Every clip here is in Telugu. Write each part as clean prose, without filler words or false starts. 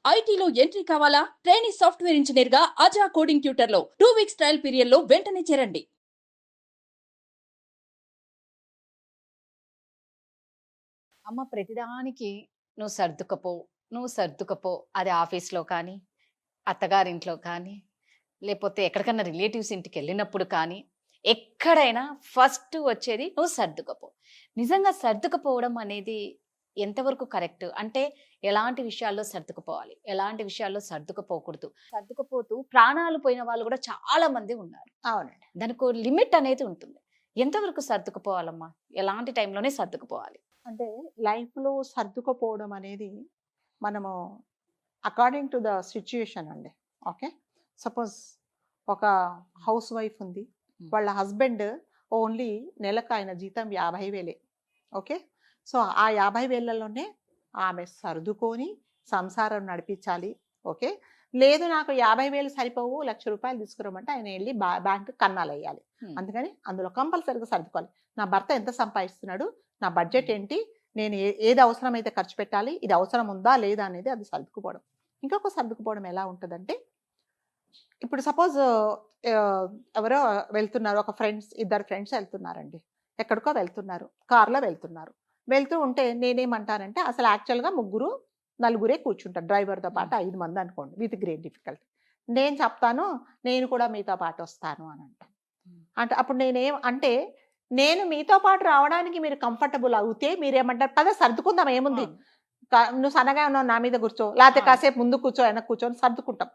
ఐటీలో ఎంట్రీ కావాలా? ట్రైనీ సాఫ్ట్వేర్ ఇంజనీర్ గా అజా కోడింగ్ ట్యూటర్ లో 2 వీక్స్ ట్రయల్ పీరియడ్ లో వెంటనే చేరండి. అమ్మ ప్రతిదానికి నువ్వు సర్దుకపో, నువ్వు సర్దుకపో. అది ఆఫీస్‌లో కానీ, అత్తగారింట్లో కానీ, లేపోతే ఎక్కడికన్నా రిలేటివ్స్ ఇంటికెళ్ళినప్పుడు కానీ, ఎక్కడైనా ఫస్ట్ వచ్చేది నువ్వు సర్దుకపో. నిజంగా సర్దుకపోవడం అనేది ఎంతవరకు కరెక్ట్? అంటే ఎలాంటి విషయాల్లో సర్దుకుపోవాలి? ఎలాంటి విషయాల్లో సర్దుకుపోకూడదు? సర్దుకుపోతూ ప్రాణాలు పోయిన వాళ్ళు కూడా చాలా మంది ఉన్నారు. అవునండి. దానికో లిమిట్ అనేది ఉంటుంది. ఎంతవరకు సర్దుకుపోవాలమ్మా? ఎలాంటి టైంలోనే సర్దుకుపోవాలి? అంటే లైఫ్‌లో సర్దుకుపోవడం అనేది మనము అకార్డింగ్ టు ద సిట్యుయేషన్ అండి. ఓకే. సపోజ్ ఒక హౌస్ వైఫ్ ఉంది. వాళ్ళ హస్బెండ్ ఓన్లీ నెలకు ఆయన జీతం 50,000. ఓకే. సో, ఆ 50,000లోనే ఆమె సర్దుకొని సంసారం నడిపించాలి. ఓకే. లేదు నాకు 50,000 సరిపోవు, ₹1,00,000 తీసుకురమ్మంటే ఆయన వెళ్ళి బ్యాంక్ కన్నాలేయాలి. అందుకని అందులో కంపల్సరీగా సర్దుకోవాలి. నా భర్త ఎంత సంపాదిస్తున్నాడు? నా బడ్జెట్ ఏంటి? నేను ఏది అవసరమైతే ఖర్చు పెట్టాలి? ఇది అవసరం ఉందా? లేదా? అనేది అది సర్దుకుపోవడం. ఇంకొక సర్దుకుపోవడం ఎలా ఉంటదంటే, ఇప్పుడు సపోజ్ ఎవరో వెళ్తున్నారు. ఇద్దరు ఫ్రెండ్స్ వెళ్తున్నారండి. ఎక్కడికో వెళ్తున్నారు. కార్‌లో వెళ్తున్నారు. వెళ్తూ ఉంటే నేనేమంటానంటే, అసలు యాక్చువల్‌గా నలుగురే కూర్చుంటారు. డ్రైవర్‌తో పాటు 5 మంది అనుకోండి. With great difficulty. నేను చెప్తాను, నేను కూడా మీతో పాటు వస్తాను అని అంటాను. అంటే అప్పుడు నేను మీతో పాటు రావడానికి మీరు కంఫర్టబుల్ అవుతే మీరేమంటారు, పద సర్దుకుందాం ఏముంది, నువ్వు సన్నగా ఉన్నావు నా మీద కూర్చో, లేకపోతే కాసేపు ముందు కూర్చో వెనక కూర్చొని సర్దుకుంటాం.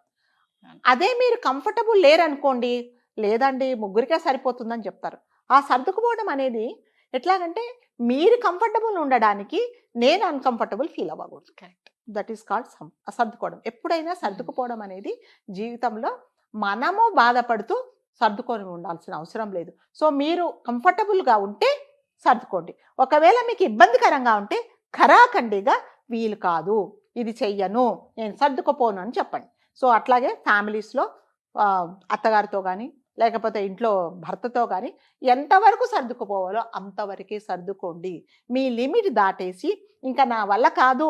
అదే మీరు కంఫర్టబుల్ లేరనుకోండి, లేదండి ముగ్గురికే సరిపోతుందని చెప్తారు. ఆ సర్దుకుపోవడం అనేది ఎట్లాగంటే, మీరు కంఫర్టబుల్ ఉండడానికి నేను అన్‌కంఫర్టబుల్ ఫీల్ అవ్వకూడదు. కరెక్ట్. దట్ ఈస్ కాల్డ్ సర్దుకోవడం. ఎప్పుడైనా సర్దుకుపోవడం అనేది జీవితంలో మనము బాధపడుతూ సర్దుకొని ఉండాల్సిన అవసరం లేదు. సో, మీరు కంఫర్టబుల్‌గా ఉంటే సర్దుకోండి. ఒకవేళ మీకు ఇబ్బందికరంగా ఉంటే ఖరాఖండిగా వీలు కాదు, ఇది చెయ్యను, నేను సర్దుకుపోను అని చెప్పండి. సో, అట్లాగే ఫ్యామిలీస్‌లో అత్తగారితో కానీ, లేకపోతే ఇంట్లో భర్తతో కానీ ఎంతవరకు సర్దుకుపోవాలో అంతవరకే సర్దుకోండి. మీ లిమిట్ దాటేసి ఇంకా నా వల్ల కాదు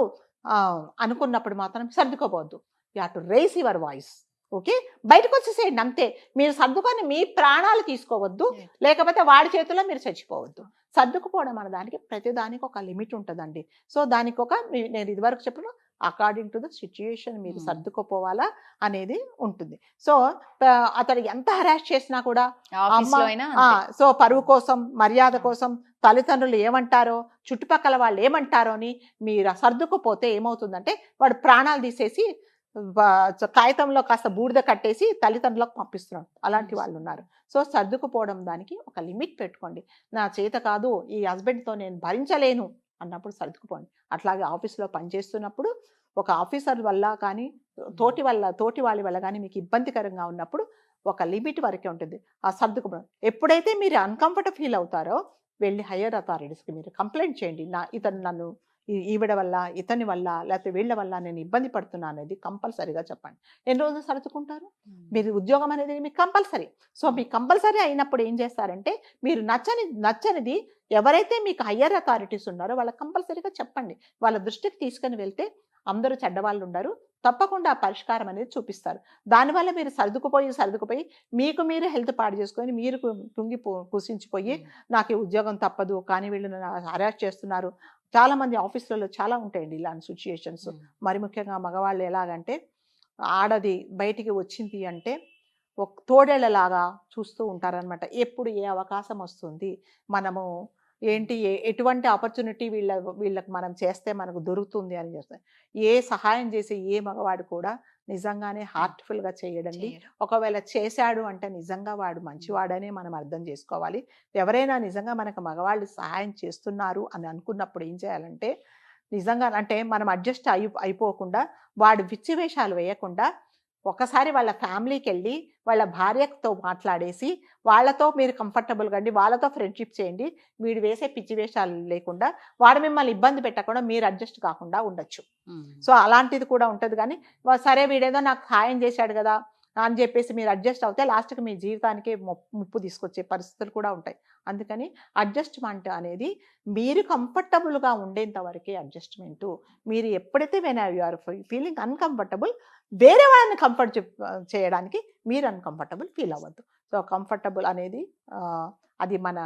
అనుకున్నప్పుడు మాత్రం సర్దుకోపోవద్దు. You have to raise your voice. Okay. బయటకు వచ్చేసేయండి అంతే. మీరు సర్దుకొని మీ ప్రాణాలు తీసుకోవద్దు, లేకపోతే వాడి చేతిలో మీరు చచ్చిపోవద్దు. సర్దుకుపోవడం అనే దానికి ప్రతిదానికి ఒక లిమిట్ ఉంటుందండి. సో, దానికి నేను ఇదివరకు చెప్పిన అకార్డింగ్ టు ద సిచ్యుయేషన్ మీరు సర్దుకుపోవాలా అనేది ఉంటుంది. సో, అతడు ఎంత హరాస్ చేసినా కూడా సో పరువు కోసం, మర్యాద కోసం, తల్లిదండ్రులు ఏమంటారో, చుట్టుపక్కల వాళ్ళు ఏమంటారో అని మీరు సర్దుకుపోతే ఏమవుతుందంటే, వాడు ప్రాణాలు తీసేసి కాగితంలో కాస్త బూడిద కట్టేసి తల్లిదండ్రులకు పంపిస్తున్నాడు. అలాంటి వాళ్ళు ఉన్నారు. సో, సర్దుకుపోవడం దానికి ఒక లిమిట్ పెట్టుకోండి. నా చేత కాదు, ఈ హస్బెండ్తో నేను భరించలేను అన్నప్పుడు సర్దుకుపోండి. అట్లాగే ఆఫీస్లో పనిచేస్తున్నప్పుడు ఒక ఆఫీసర్ వల్ల కానీ, తోటి వాళ్ళ వల్ల కానీ మీకు ఇబ్బందికరంగా ఉన్నప్పుడు ఒక లిమిట్ వరకే ఉంటుంది. ఆ సర్దుకుపోవడం. ఎప్పుడైతే మీరు అన్‌కంఫర్టబుల్ ఫీల్ అవుతారో వెళ్ళి హయ్యర్ అథారిటీస్‌కి మీరు కంప్లైంట్ చేయండి. ఇతను నన్ను ఈవిడ వల్ల, ఇతని వల్ల, లేకపోతే వీళ్ళ వల్ల నేను ఇబ్బంది పడుతున్నా అనేది కంపల్సరీగా చెప్పండి. ఎన్ని రోజులు సర్దుకుంటారు? మీరు ఉద్యోగం అనేది మీకు కంపల్సరీ. సో, మీకు కంపల్సరీ అయినప్పుడు ఏం చేస్తారంటే, మీరు నచ్చనిది ఎవరైతే మీకు హయ్యర్ అథారిటీస్ ఉన్నారో వాళ్ళకి కంపల్సరీగా చెప్పండి. వాళ్ళ దృష్టికి తీసుకొని వెళ్తే అందరూ చెడ్డవాళ్ళు ఉండరు. తప్పకుండా పరిష్కారం అనేది చూపిస్తారు. దానివల్ల మీరు సర్దుకుపోయి మీకు మీరు హెల్త్ పాడు చేసుకొని మీరు కుసించిపోయి నాకు ఉద్యోగం తప్పదు, కానీ వీళ్ళు నన్ను హరాస్ చేస్తున్నారు. చాలా మంది ఆఫీసులలో చాలా ఉంటాయండి ఇలాంటి సిచ్యుయేషన్స్. మరి ముఖ్యంగా మగవాళ్ళు ఎలాగంటే, ఆడది బయటికి వచ్చింది అంటే ఒక తోడేళ్లలాగా చూస్తూ ఉంటారనమాట. ఎప్పుడు ఏ అవకాశం వస్తుంది, మనము ఎటువంటి ఆపర్చునిటీ వీళ్ళకి మనం చేస్తే మనకు దొరుకుతుంది అని చేస్తారు. ఏ సహాయం చేసే ఏ మగవాడు కూడా నిజంగానే హార్ట్ఫుల్గా చేయడండి. ఒకవేళ చేశాడు అంటే నిజంగా వాడు మంచివాడనే మనం అర్థం చేసుకోవాలి. ఎవరైనా నిజంగా మనకు మగవాళ్ళు సహాయం చేస్తున్నారు అని అనుకున్నప్పుడు ఏం చేయాలంటే, నిజంగా అంటే మనం అడ్జస్ట్ అయిపోకుండా, వాడు విచ్చివేషాలు వేయకుండా ఒకసారి వాళ్ళ ఫ్యామిలీకి వెళ్ళి వాళ్ళ భార్యతో మాట్లాడేసి, వాళ్ళతో మీరు కంఫర్టబుల్గా అండి, వాళ్ళతో ఫ్రెండ్షిప్ చేయండి. వీడు వేసే పిచ్చి వేషాలు లేకుండా, వాడు మిమ్మల్ని ఇబ్బంది పెట్టకుండా మీరు అడ్జస్ట్ కాకుండా ఉండొచ్చు. సో, అలాంటిది కూడా ఉంటుంది. కానీ సరే వీడేదో నాకు సహాయం చేశాడు కదా, అని చెప్పేసి మీరు అడ్జస్ట్ అవుతే లాస్ట్కి మీ జీవితానికి ముప్పు తీసుకొచ్చే పరిస్థితులు కూడా ఉంటాయి. అందుకని అడ్జస్ట్మెంట్ అనేది మీరు కంఫర్టబుల్గా ఉండేంత వరకే అడ్జస్ట్మెంటు. మీరు ఎప్పుడైతే యు ఆర్ ఫీలింగ్ అన్కంఫర్టబుల్, వేరే వాళ్ళని కంఫర్ట్ చేయడానికి మీరు అన్కంఫర్టబుల్ ఫీల్ అవ్వద్దు. సో కంఫర్టబుల్ అనేది అది మన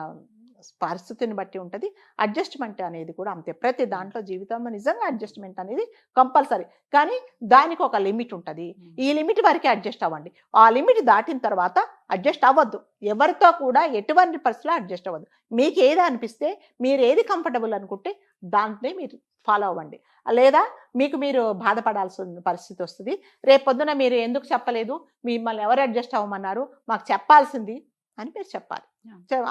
పరిస్థితిని బట్టి ఉంటుంది. అడ్జస్ట్మెంట్ అనేది కూడా అంతే. ప్రతి దాంట్లో జీవితంలో నిజంగా అడ్జస్ట్మెంట్ అనేది కంపల్సరీ, కానీ దానికి ఒక లిమిట్ ఉంటుంది. ఈ లిమిట్ వరకే అడ్జస్ట్ అవ్వండి. ఆ లిమిట్ దాటిన తర్వాత అడ్జస్ట్ అవ్వద్దు. ఎవరితో కూడా ఎటువంటి పరిస్థితిలో అడ్జస్ట్ అవ్వద్దు. మీకు ఏది అనిపిస్తే, మీరు ఏది కంఫర్టబుల్ అనుకుంటే దాంట్లో మీరు ఫాలో అవ్వండి. లేదా మీకు మీరు బాధపడాల్సిన పరిస్థితి వస్తుంది. రేపు పొద్దున మీరు ఎందుకు చెప్పలేదు, మిమ్మల్ని ఎవరు అడ్జస్ట్ అవ్వమన్నారు, మాకు చెప్పాల్సింది అని మీరు చెప్పాలి.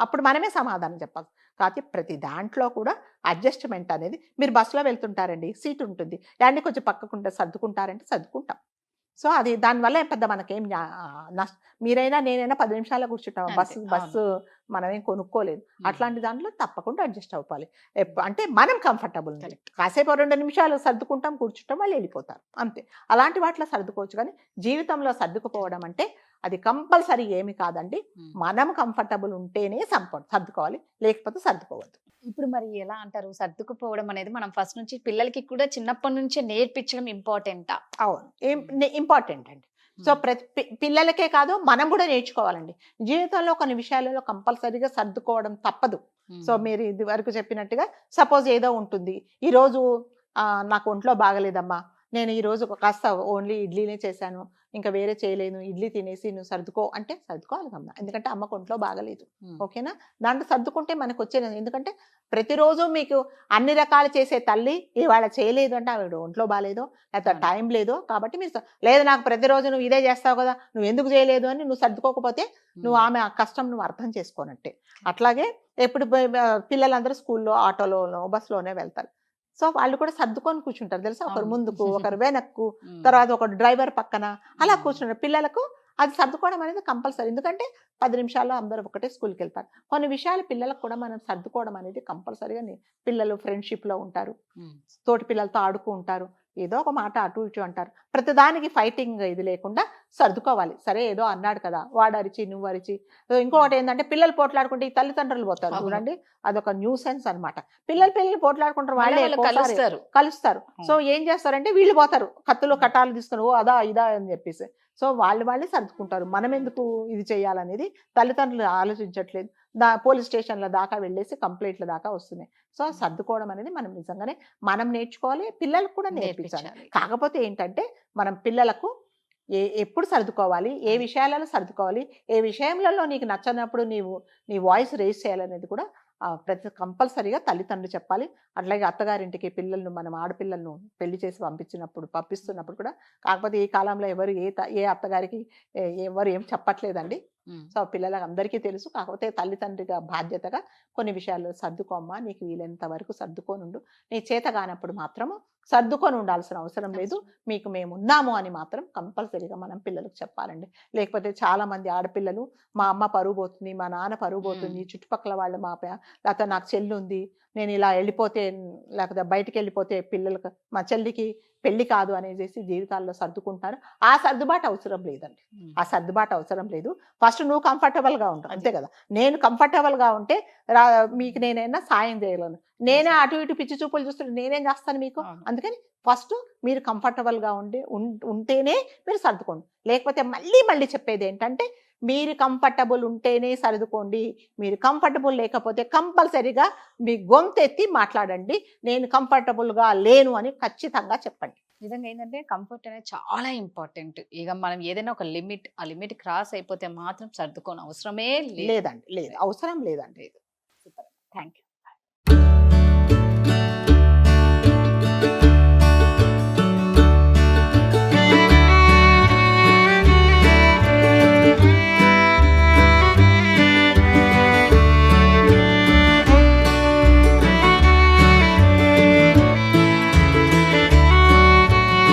అప్పుడు మనమే సమాధానం చెప్పాలి. కాకపోతే ప్రతి దాంట్లో కూడా అడ్జస్ట్మెంట్ అనేది, మీరు బస్సులో వెళ్తుంటారండి, సీట్ ఉంటుంది, దాన్ని కొంచెం పక్కకుంటే సర్దుకుంటారంటే సర్దుకుంటాం. సో అది దానివల్ల పెద్ద మనకేం మీరైనా నేనైనా 10 నిమిషాల్లో కూర్చుంటాం. బస్సు మనమేం కొనుక్కోలేదు. అట్లాంటి దాంట్లో తప్పకుండా అడ్జస్ట్ అవ్వాలి. అంటే మనం కంఫర్టబుల్, కాసేపు 2 నిమిషాలు సర్దుకుంటాం, కూర్చుంటాం, వాళ్ళు వెళ్ళిపోతారు, అంతే. అలాంటి వాటిలో సర్దుకోవచ్చు. కానీ జీవితంలో సర్దుకుపోవడం అంటే అది కంపల్సరీ ఏమి కాదండి. మనం కంఫర్టబుల్ ఉంటేనే సర్దుకోవాలి, లేకపోతే సర్దుకోవద్దు. ఇప్పుడు మరి ఎలా అంటారు, సర్దుకుపోవడం అనేది మనం ఫస్ట్ నుంచి పిల్లలకి కూడా చిన్నప్పటి నుంచే నేర్పించడం ఇంపార్టెంటా? అవును, ఇంపార్టెంట్ అండి. సో ప్రతి పిల్లలకే కాదు, మనం కూడా నేర్చుకోవాలండి. జీవితంలో కొన్ని విషయాలలో కంపల్సరీగా సర్దుకోవడం తప్పదు. సో మీరు ఇది వరకు చెప్పినట్టుగా సపోజ్ ఏదో ఉంటుంది, ఈరోజు నాకు ఒంట్లో బాగలేదమ్మా, నేను ఈరోజు కాస్త ఓన్లీ ఇడ్లీనే చేశాను, ఇంకా వేరే చేయలేను, ఇడ్లీ తినేసి నువ్వు సర్దుకో అంటే సర్దుకోవాలి కమ్మా. ఎందుకంటే అమ్మకు ఒంట్లో బాగలేదు, ఓకేనా? దాంట్లో సర్దుకుంటే మనకు వచ్చేది. ఎందుకంటే ప్రతిరోజు మీకు అన్ని రకాలు చేసే తల్లి ఇవాళ చేయలేదు అంటే ఆవిడ ఒంట్లో బాగాలేదో, లేకపోతే టైం లేదో, కాబట్టి మీరు లేదు నాకు ప్రతిరోజు నువ్వు ఇదే చేస్తావు కదా, నువ్వు ఎందుకు చేయలేదు అని నువ్వు సర్దుకోకపోతే నువ్వు ఆమె ఆ కష్టం నువ్వు అర్థం చేసుకోనట్టే. అట్లాగే ఎప్పుడు పిల్లలందరూ స్కూల్లో, ఆటోలోనో, బస్సులోనే వెళ్తారు. సో వాళ్ళు కూడా సర్దుకొని కూర్చుంటారు తెలుసా, ఒకరు ముందుకు, ఒకరు వెనక్కు, తర్వాత ఒక డ్రైవర్ పక్కన అలా కూర్చుంటారు. పిల్లలకు అది సర్దుకోవడం అనేది కంపల్సరీ. ఎందుకంటే 10 నిమిషాల్లో అందరూ ఒకటే స్కూల్కి వెళ్తారు. కొన్ని విషయాలు పిల్లలకు కూడా మనం సర్దుకోవడం అనేది కంపల్సరీగా. పిల్లలు ఫ్రెండ్షిప్లో ఉంటారు, తోటి పిల్లలతో ఆడుతూ ఉంటారు, ఏదో ఒక మాట అటు ఇటు అంటారు. ప్రతిదానికి ఫైటింగ్ ఇది లేకుండా సర్దుకోవాలి. సరే ఏదో అన్నాడు కదా, వాడు అరిచి నువ్వు అరిచి. ఇంకొకటి ఏంటంటే పిల్లలు పోట్లాడుకుంటే ఈ తల్లిదండ్రులు పోతారు చూడండి, అదొక న్యూసెన్స్ అనమాట. పిల్లలు పోట్లాడుకుంటారు, వాళ్ళే కలుస్తారు. సో ఏం చేస్తారంటే వీళ్ళు పోతారు కత్తులు కట్టాలు తీసుకుని, ఓ అదా ఇదా అని చెప్పేసి. సో వాళ్ళే సర్దుకుంటారు. మనం ఎందుకు ఇది చేయాలనేది తల్లిదండ్రులు ఆలోచించట్లేదు. పోలీస్ స్టేషన్ల దాకా వెళ్ళేసి కంప్లైంట్ల దాకా వస్తున్నాయి. సో సర్దుకోవడం అనేది మనం నిజంగానే మనం నేర్చుకోవాలి, పిల్లలకు కూడా నేర్పించాలి. కాకపోతే ఏంటంటే మనం పిల్లలకు ఎప్పుడు సర్దుకోవాలి, ఏ విషయాలలో సర్దుకోవాలి, ఏ విషయంలో నీకు నచ్చనప్పుడు నీ వాయిస్ రేస్ చేయాలనేది కూడా ప్రతి కంపల్సరీగా తల్లిదండ్రులు చెప్పాలి. అట్లాగే అత్తగారింటికి పిల్లలను, మనం ఆడపిల్లలను పెళ్లి చేసి పంపిస్తున్నప్పుడు కూడా. కాకపోతే ఈ కాలంలో ఎవరు ఏ అత్తగారికి ఎవరు ఏం చెప్పట్లేదండి. సో పిల్లలకు అందరికీ తెలుసు. కాకపోతే తల్లిదండ్రిగా బాధ్యతగా కొన్ని విషయాలు సర్దుకోమ్మా, నీకు వీలైనంత వరకు సర్దుకోనుండు, నీ చేత కానప్పుడు మాత్రము సర్దుకొని ఉండాల్సిన అవసరం లేదు, మీకు మేము ఉన్నాము అని మాత్రం కంపల్సరీగా మనం పిల్లలకు చెప్పాలండి. లేకపోతే చాలా మంది ఆడపిల్లలు, మా అమ్మ పరువు పోతుంది, మా నాన్న పరువు పోతుంది, చుట్టుపక్కల వాళ్ళు లేకపోతే నాకు చెల్లి ఉంది, నేను ఇలా వెళ్ళిపోతే లేకపోతే బయటికి వెళ్ళిపోతే పిల్లలకు, మా చెల్లికి పెళ్లి కాదు అనేసి జీవితాల్లో సర్దుకుంటారు. ఆ సర్దుబాటు అవసరం లేదండి, ఆ సర్దుబాటు అవసరం లేదు. ఫస్ట్ నువ్వు కంఫర్టబుల్గా ఉంటావు, అంతే కదా. నేను కంఫర్టబుల్గా ఉంటే మీకు నేనైనా సాయం చేయగలను. నేనే అటు ఇటు పిచ్చి చూపులు చూస్తుంటే నేనేం చేస్తాను మీకు? అందుకని ఫస్ట్ మీరు కంఫర్టబుల్గా ఉంటేనే మీరు సర్దుకోండి. లేకపోతే మళ్ళీ చెప్పేది ఏంటంటే, మీరు కంఫర్టబుల్ ఉంటేనే సర్దుకోండి, మీరు కంఫర్టబుల్ లేకపోతే కంపల్సరీగా మీ గొంతెత్తి మాట్లాడండి, నేను కంఫర్టబుల్గా లేను అని ఖచ్చితంగా చెప్పండి. నిజంగా ఏంటంటే కంఫర్ట్ అనేది చాలా ఇంపార్టెంట్. ఇక మనం ఏదైనా ఒక లిమిట్, ఆ లిమిట్ క్రాస్ అయిపోతే మాత్రం సర్దుకోని అవసరమే లేదండి, లేదు, అవసరం లేదండి. Super, thank you.